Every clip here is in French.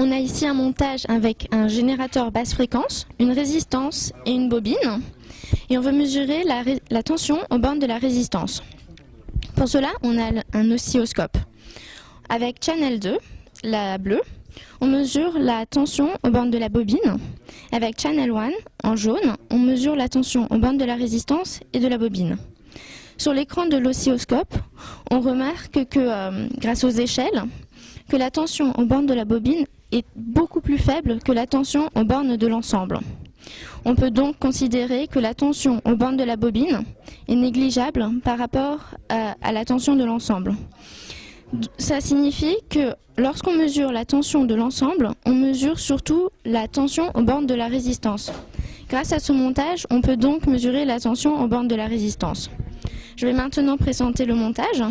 On a ici un montage avec un générateur basse fréquence, une résistance et une bobine. Et on veut mesurer la tension aux bornes de la résistance. Pour cela, on a un oscilloscope. Avec Channel 2, la bleue, on mesure la tension aux bornes de la bobine. Avec Channel 1, en jaune, on mesure la tension aux bornes de la résistance et de la bobine. Sur l'écran de l'oscilloscope, on remarque que, grâce aux échelles, que la tension aux bornes de la bobine est beaucoup plus faible que la tension aux bornes de l'ensemble. On peut donc considérer que la tension aux bornes de la bobine est négligeable par rapport à la tension de l'ensemble. Ça signifie que lorsqu'on mesure la tension de l'ensemble, on mesure surtout la tension aux bornes de la résistance. Grâce à ce montage, on peut donc mesurer la tension aux bornes de la résistance. Je vais maintenant présenter le montage.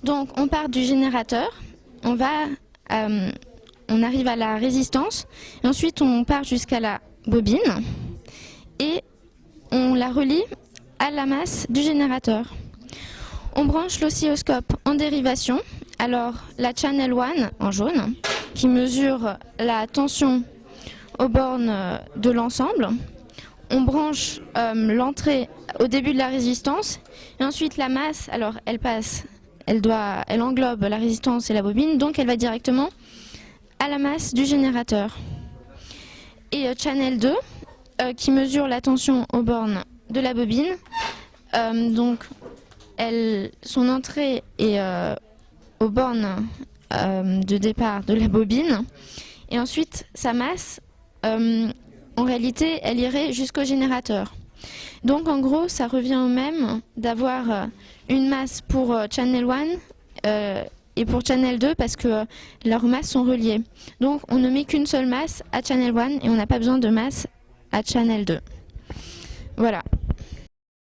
Donc on part du générateur, on arrive à la résistance, et ensuite on part jusqu'à la bobine et on la relie à la masse du générateur. On branche l'oscilloscope en dérivation, alors la Channel 1 en jaune qui mesure la tension aux bornes de l'ensemble. On branche l'entrée au début de la résistance et ensuite la masse, alors elle englobe la résistance et la bobine, donc elle va directement à la masse du générateur. Et Channel 2 qui mesure la tension aux bornes de la bobine, donc son entrée est aux bornes de départ de la bobine et ensuite sa masse, en réalité elle irait jusqu'au générateur. Donc en gros ça revient au même d'avoir une masse pour Channel 1 et pour Channel 2 parce que leurs masses sont reliées. Donc on ne met qu'une seule masse à Channel 1 et on n'a pas besoin de masse à Channel 2. Voilà.